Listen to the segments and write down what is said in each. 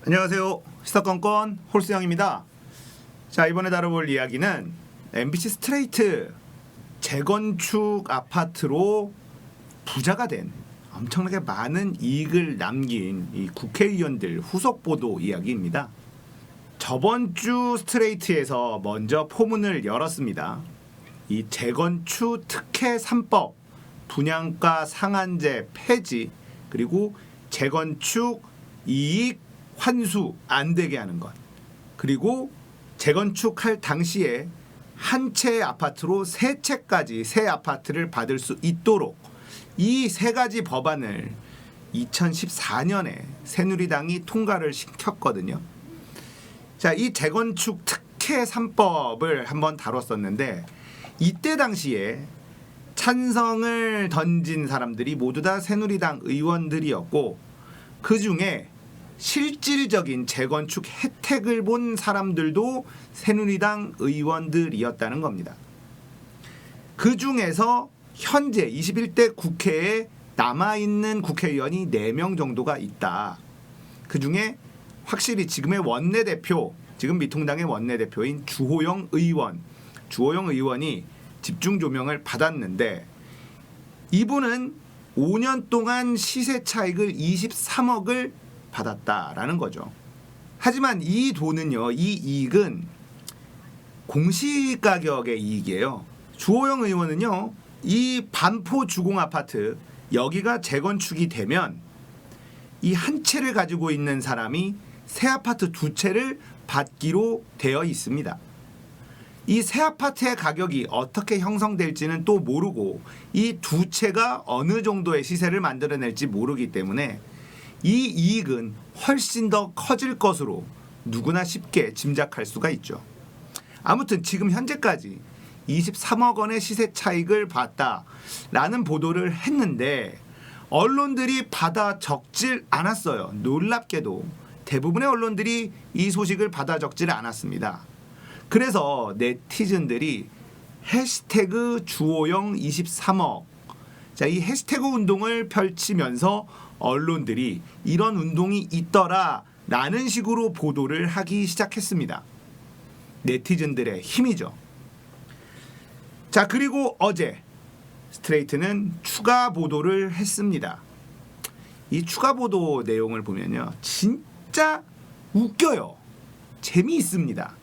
안녕하세요. 시사건건 홀수영입니다. 자, 이번에 다뤄볼 이야기는 MBC 스트레이트 재건축 아파트로 부자가 된 엄청나게 많은 이익을 남긴 이 국회의원들 후속 보도 이야기입니다. 저번 주 스트레이트에서 먼저 포문을 열었습니다. 이 재건축 특혜 3법, 분양가 상한제 폐지, 그리고 재건축 이익 환수 안 되게 하는 것, 그리고 재건축할 당시에 한 채 아파트로 세 채까지 새 아파트를 받을 수 있도록 이 세 가지 법안을 2014년에 새누리당이 통과를 시켰거든요. 자, 이 재건축 특혜 3법을 한번 다뤘었는데 이때 당시에 찬성을 던진 사람들이 모두 다 새누리당 의원들이었고, 그 중에 실질적인 재건축 혜택을 본 사람들도 새누리당 의원들이었다는 겁니다. 그 중에서 현재 21대 국회에 남아있는 국회의원이 4명 정도가 있다. 그 중에 확실히 지금의 원내대표, 지금 미통당의 원내대표인 주호영 의원이 집중 조명을 받았는데, 이분은 5년 동안 시세 차익을 23억을 받았다라는 거죠. 하지만 이 돈은요, 이 이익은 공시가격의 이익이에요. 주호영 의원은요, 이 반포 주공 아파트 여기가 재건축이 되면 이 한 채를 가지고 있는 사람이 새 아파트 2채를 받기로 되어 있습니다. 이 새 아파트의 가격이 어떻게 형성될지는 또 모르고 이 2채가 어느 정도의 시세를 만들어낼지 모르기 때문에 이 이익은 훨씬 더 커질 것으로 누구나 쉽게 짐작할 수가 있죠. 아무튼 지금 현재까지 23억 원의 시세 차익을 봤다라는 보도를 했는데 언론들이 받아 적질 않았어요. 놀랍게도 대부분의 언론들이 이 소식을 받아 적질 않았습니다. 그래서 네티즌들이 해시태그 주호영 23억, 자, 이 해시태그 운동을 펼치면서 언론들이 이런 운동이 있더라 라는 식으로 보도를 하기 시작했습니다. 네티즌들의 힘이죠. 자, 그리고 어제 스트레이트는 추가 보도를 했습니다. 이 추가 보도 내용을 보면요, 진짜 웃겨요. 재미있습니다.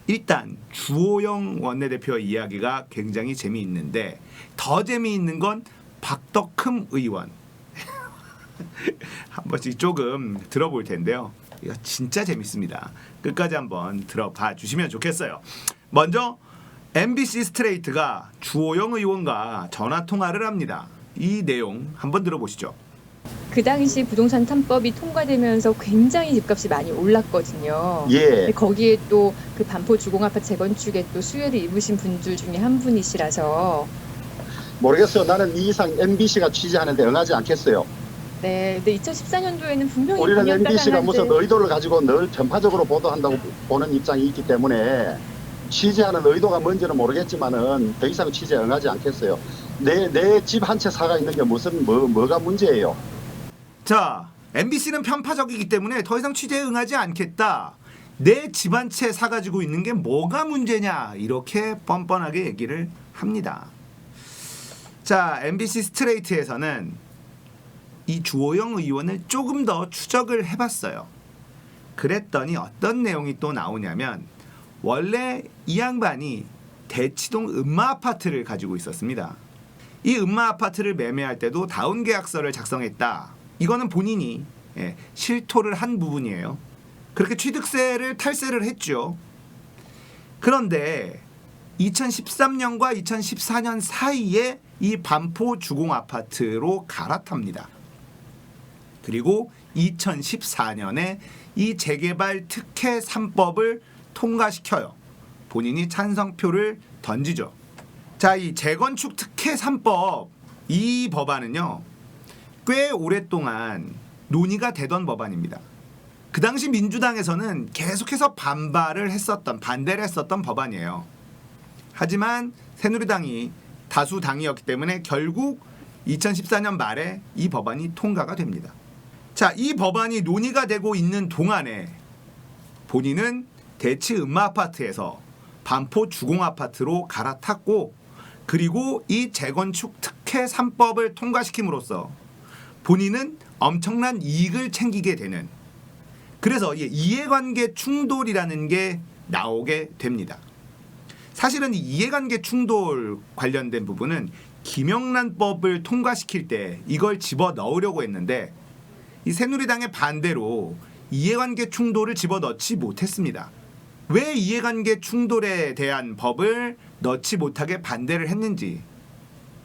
일단 주호영 원내대표 이야기가 굉장히 재미있는데 더 재미있는 건 박덕흠 의원 한 번씩 조금 들어볼 텐데요. 이거 진짜 재밌습니다. 끝까지 한번 들어봐 주시면 좋겠어요. 먼저 MBC 스트레이트가 주호영 의원과 전화 통화를 합니다. 이 내용 한번 들어보시죠. 그 당시 부동산 3법이 통과되면서 굉장히 집값이 많이 올랐거든요. 예. 거기에 또 그 반포 주공아파트 재건축에 또 수혜를 입으신 분들 중에 한 분이시라서. 모르겠어요. 나는 이 이상 MBC가 취재하는데 응하지 않겠어요. 네, 근데 2014년도에는 분명히 우리는 분양가가 MBC가 무슨 상한제- 의도를 가지고 늘 편파적으로 보도한다고 보는 입장이 있기 때문에 취재하는 의도가 뭔지는 모르겠지만은 더 이상 취재에 응하지 않겠어요. 내 집 한 채 사가 있는 게 무슨 뭐가 문제예요? 자, MBC는 편파적이기 때문에 더 이상 취재에 응하지 않겠다. 내 집 한 채 사가지고 있는 게 뭐가 문제냐, 이렇게 뻔뻔하게 얘기를 합니다. 자, MBC 스트레이트에서는 이 주호영 의원을 조금 더 추적을 해봤어요. 그랬더니 어떤 내용이 또 나오냐면, 원래 이 양반이 대치동 음마 아파트를 가지고 있었습니다. 이 음마 아파트를 매매할 때도 다운 계약서를 작성했다. 이거는 본인이 실토를 한 부분이에요. 그렇게 취득세를 탈세를 했죠. 그런데 2013년과 2014년 사이에 이 반포 주공 아파트로 갈아탑니다. 그리고 2014년에 이 재개발 특혜 3법을 통과시켜요. 본인이 찬성표를 던지죠. 자, 이 재건축 특혜 3법, 이 법안은요, 꽤 오랫동안 논의가 되던 법안입니다. 그 당시 민주당에서는 계속해서 반대를 했었던 법안이에요. 하지만 새누리당이 다수 당이었기 때문에 결국 2014년 말에 이 법안이 통과가 됩니다. 자, 이 법안이 논의가 되고 있는 동안에 본인은 대치 음마아파트에서 반포 주공아파트로 갈아탔고, 그리고 이 재건축 특혜 3법을 통과시킴으로써 본인은 엄청난 이익을 챙기게 되는, 그래서 이해관계 충돌이라는 게 나오게 됩니다. 사실은 이 이해관계 충돌 관련된 부분은 김영란법을 통과시킬 때 이걸 집어넣으려고 했는데 이 새누리당의 반대로 이해관계 충돌을 집어넣지 못했습니다. 왜 이해관계 충돌에 대한 법을 넣지 못하게 반대를 했는지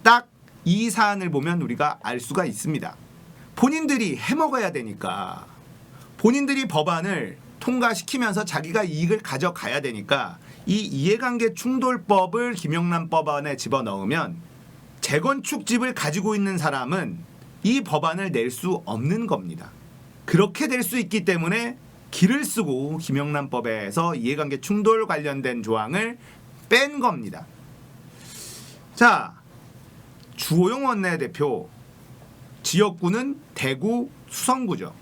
딱 이 사안을 보면 우리가 알 수가 있습니다. 본인들이 해먹어야 되니까, 본인들이 법안을 통과시키면서 자기가 이익을 가져가야 되니까 이 이해관계 충돌법을 김영란 법안에 집어넣으면 재건축집을 가지고 있는 사람은 이 법안을 낼 수 없는 겁니다. 그렇게 될 수 있기 때문에 기를 쓰고 김영란법에서 이해관계 충돌 관련된 조항을 뺀 겁니다. 자, 주호영 원내대표 지역구는 대구 수성구죠.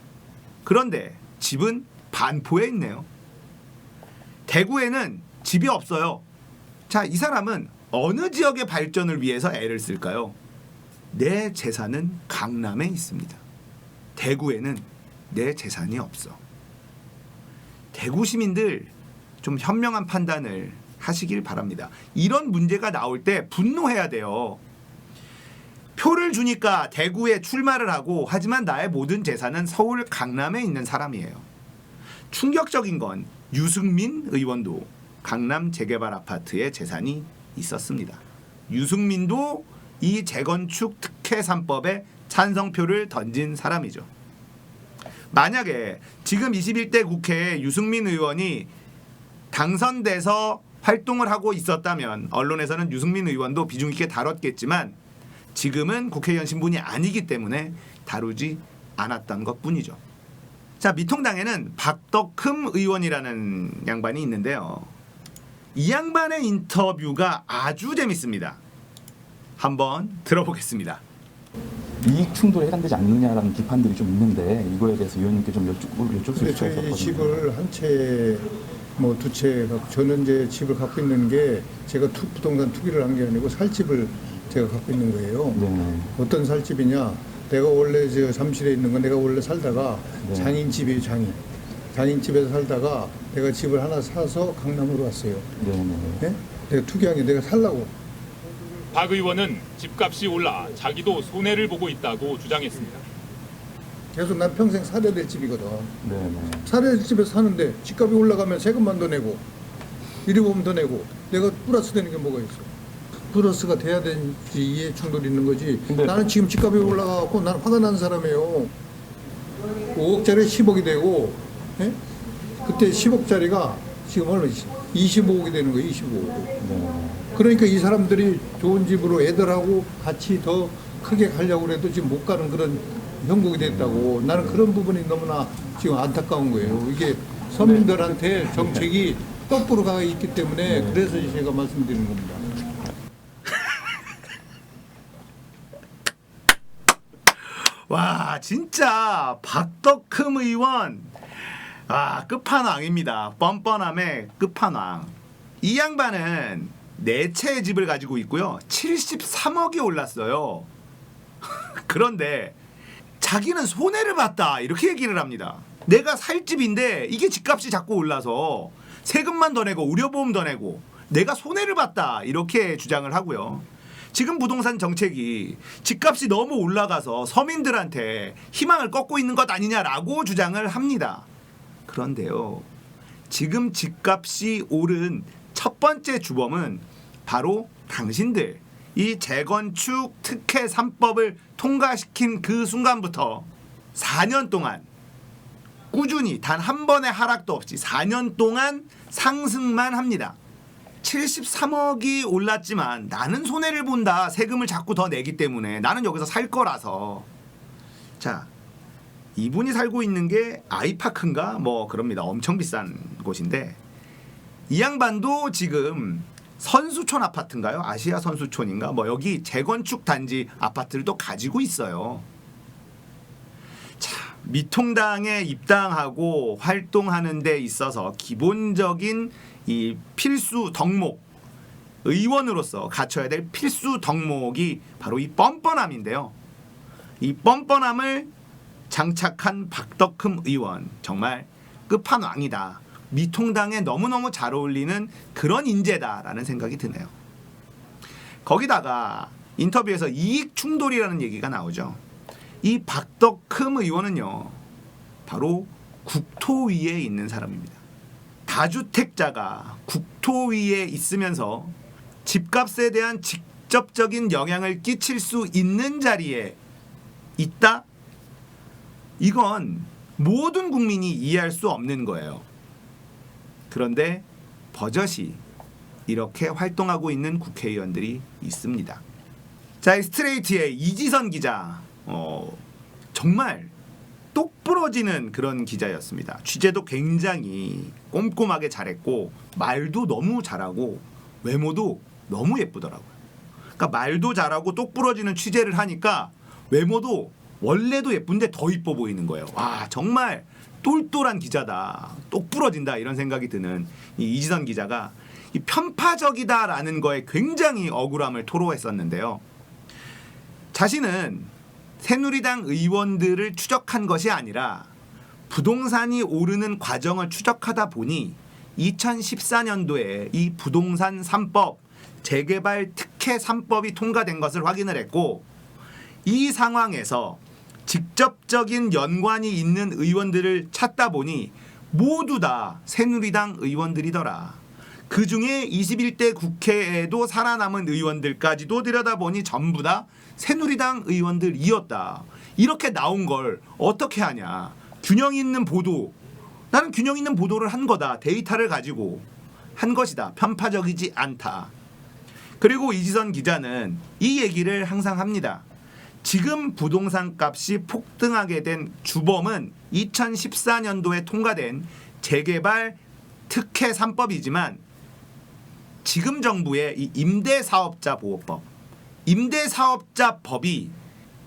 그런데 집은 반포에 있네요. 대구에는 집이 없어요. 자, 이 사람은 어느 지역의 발전을 위해서 애를 쓸까요? 내 재산은 강남에 있습니다. 대구에는 내 재산이 없어. 대구 시민들 좀 현명한 판단을 하시길 바랍니다. 이런 문제가 나올 때 분노해야 돼요. 표를 주니까 대구에 출마를 하고, 하지만 나의 모든 재산은 서울 강남에 있는 사람이에요. 충격적인 건 유승민 의원도 강남 재개발 아파트에 재산이 있었습니다. 유승민도 이 재건축 특혜 3법에 찬성표를 던진 사람이죠. 만약에 지금 21대 국회에 유승민 의원이 당선돼서 활동을 하고 있었다면 언론에서는 유승민 의원도 비중 있게 다뤘겠지만 지금은 국회의원 신분이 아니기 때문에 다루지 않았던 것뿐이죠. 자, 미통당에는 박덕흠 의원이라는 양반이 있는데요. 이 양반의 인터뷰가 아주 재밌습니다. 한번 들어보겠습니다. 이익 충돌에 해당되지 않느냐라는 비판들이 좀 있는데 이거에 대해서 의원님께 좀 여쭙고 저희 싶어서 집을 한 채, 뭐 두 채 갖고, 저는 이제 집을 갖고 있는 게 제가 부동산 투기를 한 게 아니고 살 집을 제가 갖고 있는 거예요. 네. 어떤 살 집이냐? 내가 원래 저 잠실에 있는 건 내가 원래 살다가 네. 장인 집이에요, 장인. 장인 집에서 살다가 내가 집을 하나 사서 강남으로 왔어요. 네네. 네? 내가 투기한 게 내가 살라고. 박 의원은 집값이 올라 자기도 손해를 보고 있다고 주장했습니다. 계속 난 평생 살아야 될 집이거든. 네네. 살아야 될 집에서 사는데 집값이 올라가면 세금만 더 내고 이리 보면 더 내고 내가 플러스 되는 게 뭐가 있어? 플러스가 돼야 되는지 이해 충돌이 있는 거지. 근데 나는 지금 집값이 올라가고 나는 화가 난 사람이에요. 5억짜리 10억이 되고, 예? 그때 10억짜리가 지금 얼마지? 25억이 되는 거예요. 25억. 네. 그러니까 이 사람들이 좋은 집으로 애들하고 같이 더 크게 가려고 해도 지금 못 가는 그런 형국이 됐다고. 나는 그런 부분이 너무나 지금 안타까운 거예요. 이게 서민들한테 정책이 거꾸로 가 있기 때문에 그래서 제가 말씀드리는 겁니다. 와, 진짜 박덕흠 의원, 끝판왕입니다. 뻔뻔함의 끝판왕. 이 양반은 4채의 집을 가지고 있고요. 73억이 올랐어요. 그런데 자기는 손해를 봤다 이렇게 얘기를 합니다. 내가 살 집인데 이게 집값이 자꾸 올라서 세금만 더 내고 의료보험 더 내고 내가 손해를 봤다 이렇게 주장을 하고요. 지금 부동산 정책이 집값이 너무 올라가서 서민들한테 희망을 꺾고 있는 것 아니냐라고 주장을 합니다. 그런데요, 지금 집값이 오른 첫 번째 주범은 바로 당신들, 이 재건축 특혜 3법을 통과시킨 그 순간부터 4년 동안 꾸준히 단 한 번의 하락도 없이 4년 동안 상승만 합니다. 73억이 올랐지만 나는 손해를 본다. 세금을 자꾸 더 내기 때문에 나는 여기서 살 거라서. 자, 이분이 살고 있는 게 아이파크인가 뭐 그럽니다. 엄청 비싼 곳인데 이 양반도 지금 선수촌 아파트인가요? 아시아 선수촌인가? 뭐 여기 재건축 단지 아파트를 또 가지고 있어요. 자, 미통당에 입당하고 활동하는 데 있어서 기본적인 이 필수 덕목, 의원으로서 갖춰야 될 필수 덕목이 바로 이 뻔뻔함인데요. 이 뻔뻔함을 장착한 박덕흠 의원, 정말 끝판왕이다. 미통당에 너무너무 잘 어울리는 그런 인재다라는 생각이 드네요. 거기다가 인터뷰에서 이익 충돌이라는 얘기가 나오죠. 이 박덕흠 의원은요, 바로 국토위에 있는 사람입니다. 다주택자가 국토위에 있으면서 집값에 대한 직접적인 영향을 끼칠 수 있는 자리에 있다? 이건 모든 국민이 이해할 수 없는 거예요. 그런데 버젓이 이렇게 활동하고 있는 국회의원들이 있습니다. 자, 이 스트레이트의 이지선 기자, 정말 똑부러지는 그런 기자였습니다. 취재도 굉장히 꼼꼼하게 잘했고 말도 너무 잘하고 외모도 너무 예쁘더라고요. 그러니까 말도 잘하고 똑부러지는 취재를 하니까 외모도 원래도 예쁜데 더 이뻐 보이는 거예요. 와, 정말 똘똘한 기자다, 똑부러진다, 이런 생각이 드는 이 이지선 기자가 이 편파적이다라는 거에 굉장히 억울함을 토로했었는데요. 자신은 새누리당 의원들을 추적한 것이 아니라 부동산이 오르는 과정을 추적하다 보니 2014년도에 이 부동산 3법, 재개발 특혜 3법이 통과된 것을 확인을 했고, 이 상황에서 직접적인 연관이 있는 의원들을 찾다 보니 모두 다 새누리당 의원들이더라. 그 중에 21대 국회에도 살아남은 의원들까지도 들여다보니 전부 다 새누리당 의원들이었다. 이렇게 나온 걸 어떻게 하냐. 균형 있는 보도. 나는 균형 있는 보도를 한 거다. 데이터를 가지고 한 것이다. 편파적이지 않다. 그리고 이지선 기자는 이 얘기를 항상 합니다. 지금 부동산 값이 폭등하게 된 주범은 2014년도에 통과된 재개발 특혜 3법이지만 지금 정부의 이 임대사업자 보호법, 임대사업자 법이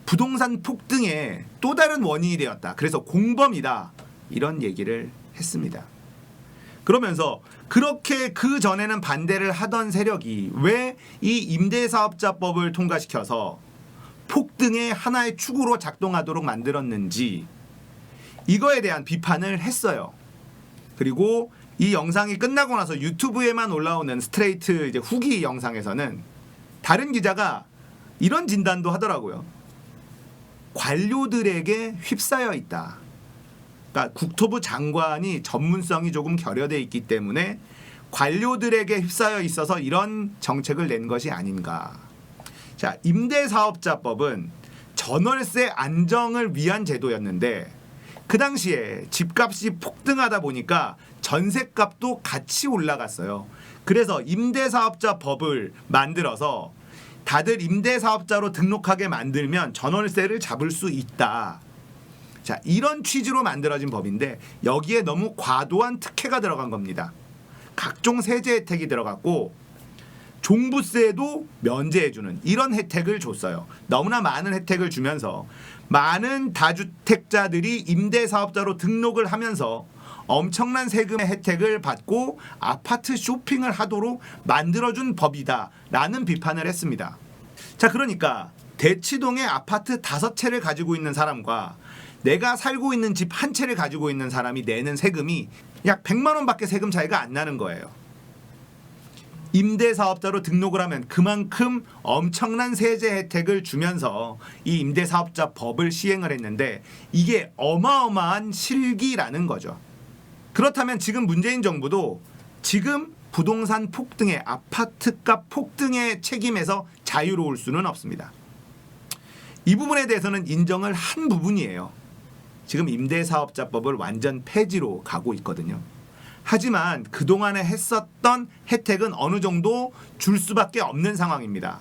부동산 폭등의 또 다른 원인이 되었다. 그래서 공범이다. 이런 얘기를 했습니다. 그러면서 그렇게 그 전에는 반대를 하던 세력이 왜 이 임대사업자법을 통과시켜서 폭등의 하나의 축으로 작동하도록 만들었는지 이거에 대한 비판을 했어요. 그리고 이 영상이 끝나고 나서 유튜브에만 올라오는 스트레이트 이제 후기 영상에서는 다른 기자가 이런 진단도 하더라고요. 관료들에게 휩싸여 있다. 그러니까 국토부 장관이 전문성이 조금 결여돼 있기 때문에 관료들에게 휩싸여 있어서 이런 정책을 낸 것이 아닌가. 자, 임대사업자법은 전월세 안정을 위한 제도였는데 그 당시에 집값이 폭등하다 보니까 전셋값도 같이 올라갔어요. 그래서 임대사업자 법을 만들어서 다들 임대사업자로 등록하게 만들면 전월세를 잡을 수 있다. 자, 이런 취지로 만들어진 법인데 여기에 너무 과도한 특혜가 들어간 겁니다. 각종 세제 혜택이 들어갔고 종부세도 면제해주는 이런 혜택을 줬어요. 너무나 많은 혜택을 주면서 많은 다주택자들이 임대사업자로 등록을 하면서 엄청난 세금의 혜택을 받고 아파트 쇼핑을 하도록 만들어준 법이다라는 비판을 했습니다. 자, 그러니까 대치동에 아파트 5채를 가지고 있는 사람과 내가 살고 있는 집 한 채를 가지고 있는 사람이 내는 세금이 약 100만 원밖에 세금 차이가 안 나는 거예요. 임대사업자로 등록을 하면 그만큼 엄청난 세제 혜택을 주면서 이 임대사업자 법을 시행을 했는데 이게 어마어마한 실기라는 거죠. 그렇다면 지금 문재인 정부도 지금 부동산 폭등의 아파트값 폭등의 책임에서 자유로울 수는 없습니다. 이 부분에 대해서는 인정을 한 부분이에요. 지금 임대사업자법을 완전 폐지로 가고 있거든요. 하지만 그동안에 했었던 혜택은 어느 정도 줄 수밖에 없는 상황입니다.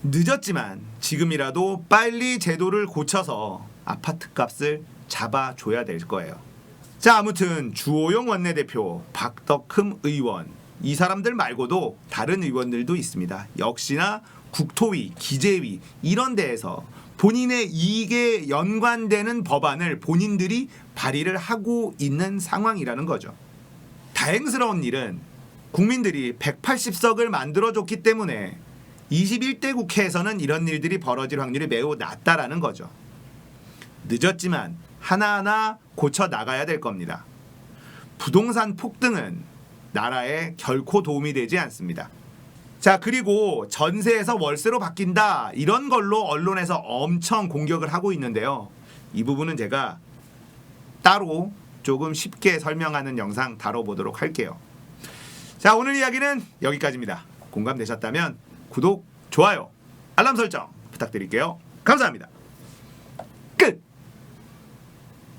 늦었지만 지금이라도 빨리 제도를 고쳐서 아파트값을 잡아줘야 될 거예요. 자, 아무튼 주호영 원내대표, 박덕흠 의원, 이 사람들 말고도 다른 의원들도 있습니다. 역시나 국토위, 기재위 이런 데에서 본인의 이익에 연관되는 법안을 본인들이 발의를 하고 있는 상황이라는 거죠. 다행스러운 일은 국민들이 180석을 만들어줬기 때문에 21대 국회에서는 이런 일들이 벌어질 확률이 매우 낮다라는 거죠. 늦었지만 하나하나 고쳐 나가야 될 겁니다. 부동산 폭등은 나라에 결코 도움이 되지 않습니다. 자, 그리고 전세에서 월세로 바뀐다 이런 걸로 언론에서 엄청 공격을 하고 있는데요. 이 부분은 제가 따로 조금 쉽게 설명하는 영상 다뤄보도록 할게요. 자, 오늘 이야기는 여기까지입니다. 공감되셨다면 구독, 좋아요, 알람 설정 부탁드릴게요. 감사합니다.